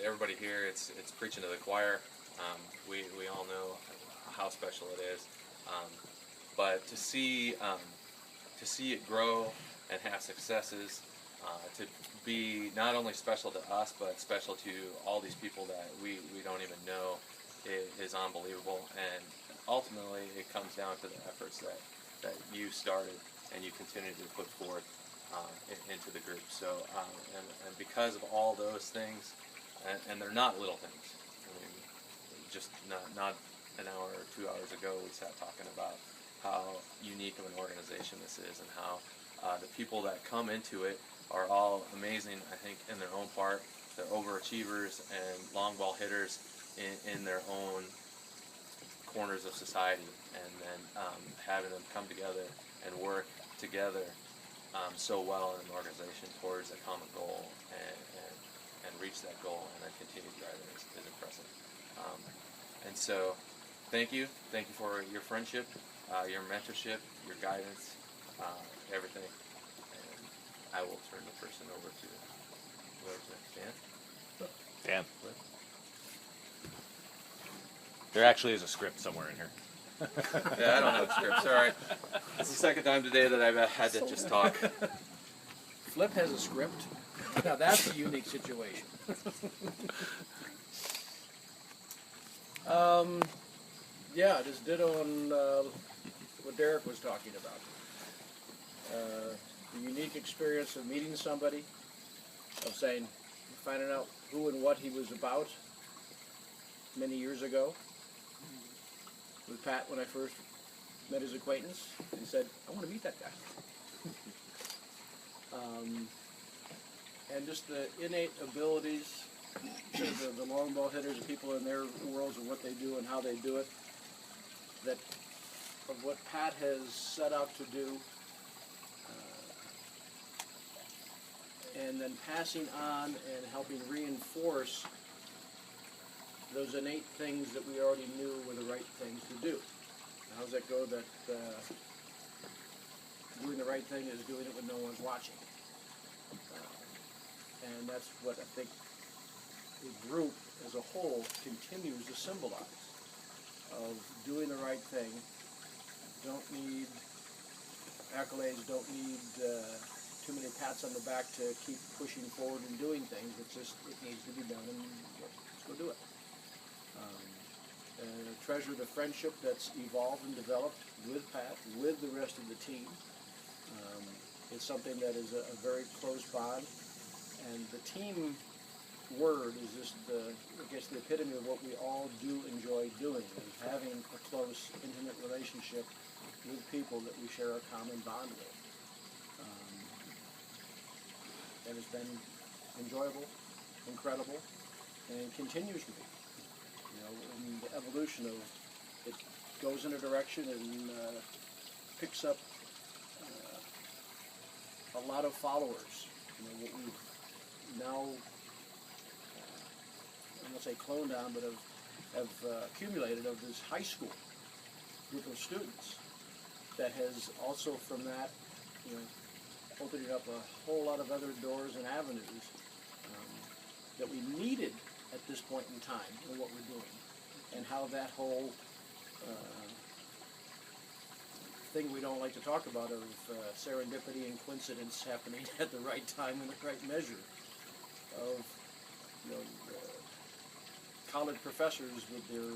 everybody here, it's preaching to the choir. We all know how special it is, but to see it grow and have successes, to be not only special to us but special to all these people that we don't even know, is unbelievable. And ultimately, it comes down to the efforts that you started and you continue to put forth into the group. So, and because of all those things, and they're not little things. I mean, just not an hour or 2 hours ago, we sat talking about how unique of an organization this is, and how the people that come into it are all amazing, I think, in their own part. They're overachievers and long ball hitters in their own corners of society, and then having them come together and work together so well in an organization towards a common goal and reach that goal and then continue driving is impressive. And so thank you for your friendship, your mentorship, your guidance, everything. And I will turn the person over to whoever's next. Dan? There actually is a script somewhere in here. Yeah, I don't have a script, sorry. It's the second time today that I've had to just talk. Flip has a script. Now that's a unique situation. Yeah, just ditto on what Derek was talking about. The unique experience of meeting somebody, of finding out who and what he was about many years ago. With Pat, when I first met his acquaintance, and said, I want to meet that guy. And just the innate abilities of the long ball hitters, the people in their worlds and what they do and how they do it, that of what Pat has set out to do, and then passing on and helping reinforce those innate things that we already knew were the right things to do. How does that go? That doing the right thing is doing it when no one's watching. And that's what I think the group as a whole continues to symbolize, of doing the right thing. Don't need accolades, don't need too many pats on the back to keep pushing forward and doing things. It's just, it needs to be done, and let's go do it. Treasure the friendship that's evolved and developed with Pat, with the rest of the team. It's something that is a very close bond, and the team word is just, I guess, the epitome of what we all do enjoy doing, is having a close, intimate relationship with people that we share a common bond with. And it's been enjoyable, incredible, and continues to be. You know, in the evolution of it goes in a direction and picks up a lot of followers. You know, what we've now, I won't say cloned on, but have accumulated of this high school group of students that has also from that, you know, opening up a whole lot of other doors and avenues that we needed at this point in time in what we're doing, and how that whole thing we don't like to talk about of serendipity and coincidence happening at the right time and the right measure of, you know, college professors with their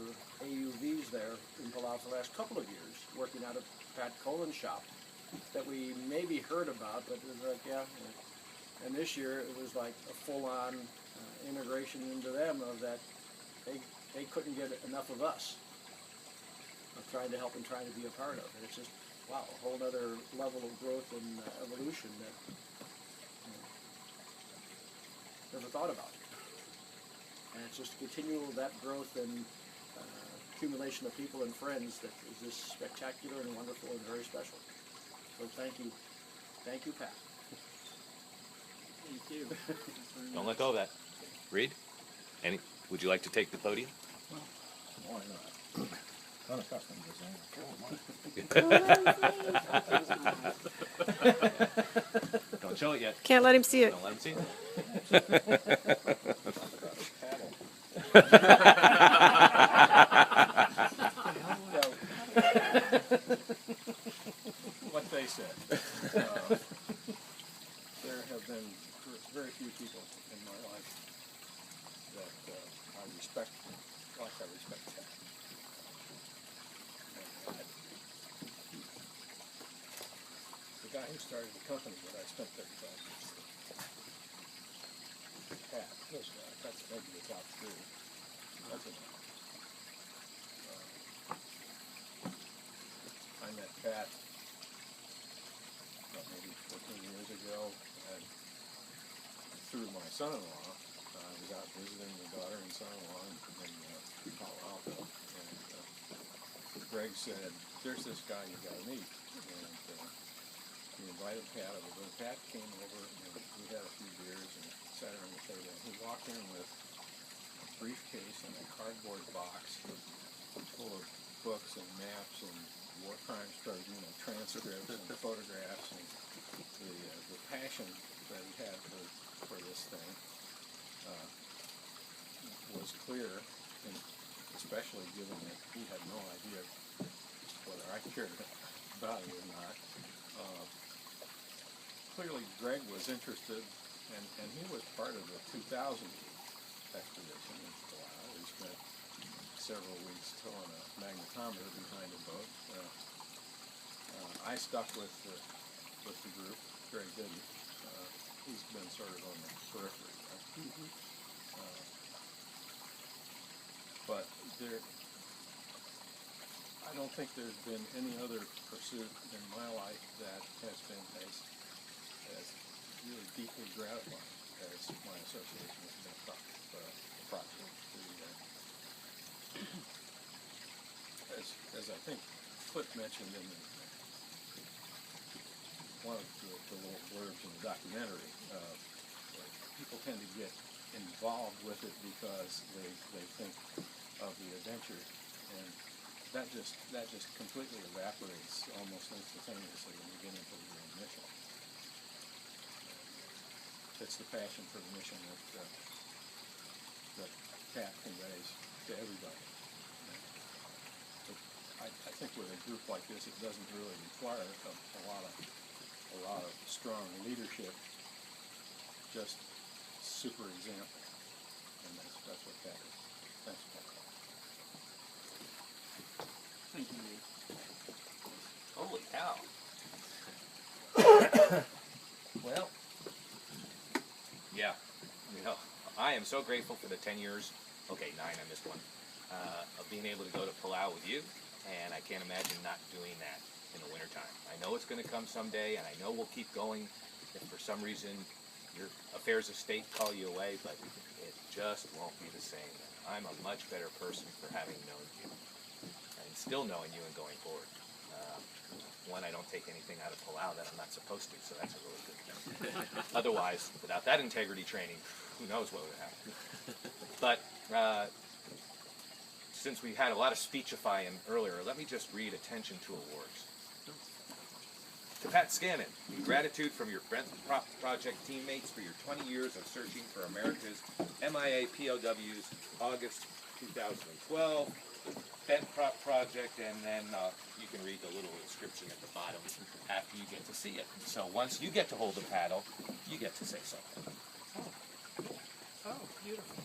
AUVs there in Palau for the last couple of years, working out of Pat Colin's shop, that we maybe heard about, but it was like, yeah. And this year it was like a full-on integration into them of that they couldn't get enough of us, of trying to help and trying to be a part of. And it's just, wow, a whole other level of growth and evolution that never thought about. And it's just continual that growth and accumulation of people and friends that is just spectacular and wonderful and very special. So thank you, Pat. Thank you. Don't let go of that. Reed, would you like to take the podium? Why not? Unaccustomed Don't show it yet. Can't let him see it. Don't let him see it. What they said. There have been very few people in my life that I respect like I respect Pat. The guy who started the company that I spent 35 years with. Pat, that's maybe the top three. That's enough. I met Pat maybe 14 years ago, and through my son-in-law. I was out visiting the daughter and son-in-law in Palo Alto, and Greg said, "There's this guy you got to meet." And he invited Pat over. And Pat came over, and we had a few beers and sat around the table. He walked in with a briefcase and a cardboard box full of books and maps and war crimes tribunal transcripts and photographs, and the passion that he had for this thing was clear, and especially given that he had no idea whether I cared about it or not. Clearly Greg was interested, and he was part of the 2000 expedition in Palau. We spent several weeks towing a magnetometer behind a boat. I stuck with the group. Greg didn't. He's been sort of on the periphery. But I don't think there's been any other pursuit in my life that has been as really deeply gratifying as my association with BentProp project. As I think Foot mentioned in one of the little blurbs in the documentary, people tend to get involved with it because they think of the adventure, and that just completely evaporates almost instantaneously when you get into the real mission. It's the passion for the mission that Pat conveys to everybody. I think with a group like this, it doesn't really require a lot of strong leadership, just super example, and that's what Pat is. Thanks, Pat. Thank you, Lee. Holy cow. Well, yeah, I am so grateful for the 10 years, okay, 9, I missed one, of being able to go to Palau with you, and I can't imagine not doing that in the wintertime. I know it's going to come someday, and I know we'll keep going if for some reason your affairs of state call you away, but it just won't be the same. I'm a much better person for having known you, and still knowing you and going forward. One, I don't take anything out of Palau that I'm not supposed to, so that's a really good thing. Otherwise, without that integrity training, who knows what would happen. But since we had a lot of speechifying earlier, let me just read attention to awards. To Pat Scannon, in gratitude from your BentProp project teammates for your 20 years of searching for America's MIA POWs, August 2012. BentProp project, and then you can read the little inscription at the bottom after you get to see it. So once you get to hold the paddle, you get to say something. Oh, beautiful.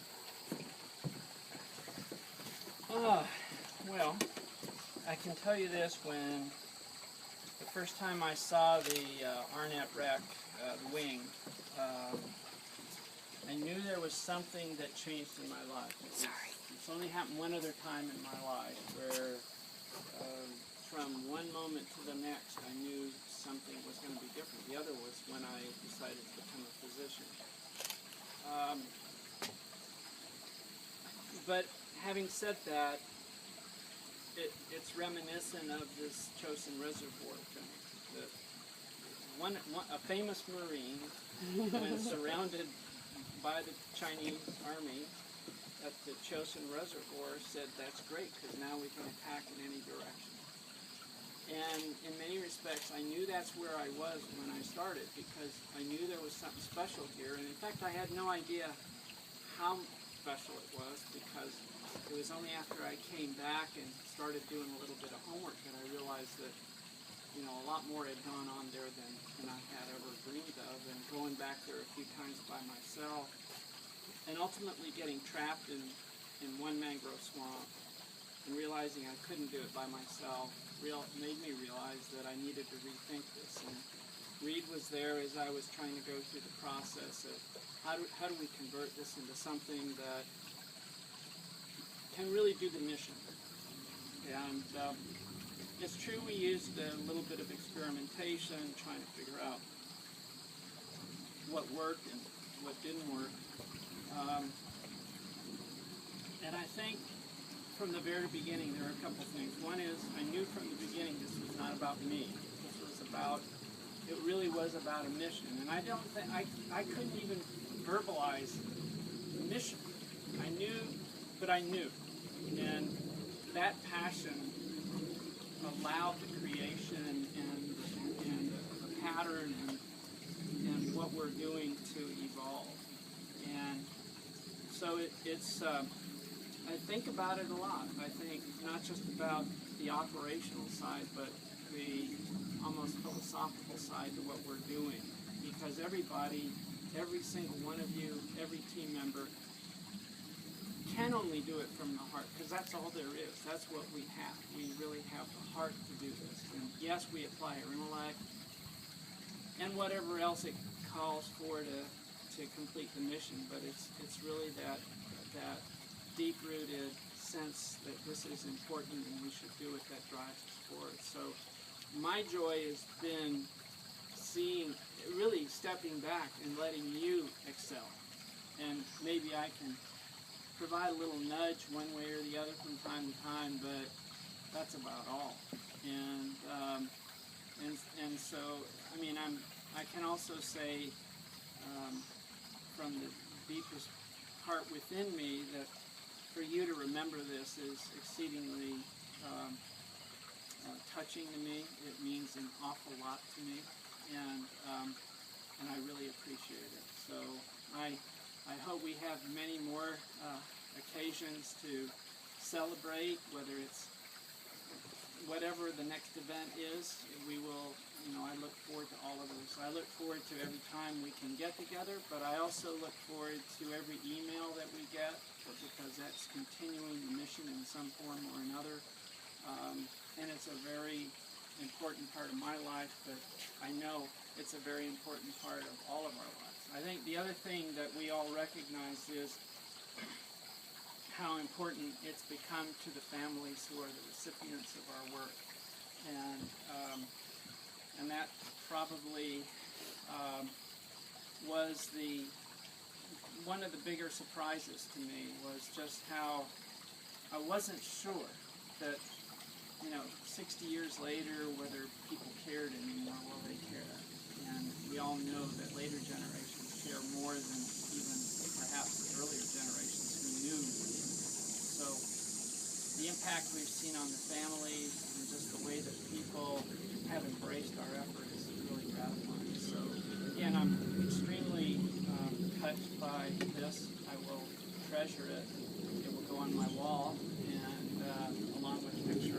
Well, I can tell you this, when the first time I saw the Arnett wreck, the wing, I knew there was something that changed in my life. It's only happened one other time in my life where from one moment to the next I knew something was going to be different. The other was when I decided to become a physician. But having said that, it's reminiscent of this Chosin Reservoir thing. A famous Marine, when surrounded by the Chinese army at the Chosin Reservoir, said, "That's great, because now we can attack in any direction." And in many respects, I knew that's where I was when I started, because I knew there was something special here. And in fact, I had no idea how special it was, because it was only after I came back and started doing a little bit of homework that I realized that, you know, a lot more had gone on there than I had ever dreamed of, and going back there a few times by myself, and ultimately getting trapped in one mangrove swamp, and realizing I couldn't do it by myself, made me realize that I needed to rethink this. And Reed was there as I was trying to go through the process of how do we convert this into something that can really do the mission. And it's true we used a little bit of experimentation, trying to figure out what worked and what didn't work. And I think from the very beginning there are a couple things. One is I knew from the beginning this was not about me. This was about, it really was about a mission. And I don't think, I couldn't even verbalize the mission. I knew, but I knew. And that passion allowed the creation and the pattern and what we're doing to evolve. And so it's I think about it a lot. I think not just about the operational side, but the almost philosophical side to what we're doing. Because everybody, every single one of you, every team member can only do it from the heart, because that's all there is. That's what we have. We really have the heart to do this. And yes, we apply our intellect and whatever else it calls for to complete the mission, but it's really that deep-rooted sense that this is important and we should do it that drives us forward. So my joy has been seeing, really stepping back and letting you excel. And maybe I can provide a little nudge one way or the other from time to time, but that's about all. And so, I mean, I can also say from the deepest heart within me that for you to remember this is exceedingly touching to me. It means an awful lot to me, and I really appreciate it. So I hope we have many more occasions to celebrate, whether it's whatever the next event is. We will, you know, I look forward to all of those. I look forward to every time we can get together, but I also look forward to every email that we get, because that's continuing the mission in some form or another. And it's a very important part of my life, but I know it's a very important part of all of our lives. I think the other thing that we all recognize is how important it's become to the families who are the recipients of our work. And that probably was one of the bigger surprises to me, was just how I wasn't sure that, you know, 60 years later, whether people cared anymore. Well, they care. And we all know that later generations care more than even perhaps the earlier generations who knew. So the impact we've seen on the families and just the way that people have embraced our effort is really gratifying. So again, I'm extremely touched by this. I will treasure it. It will go on my wall, and along with a picture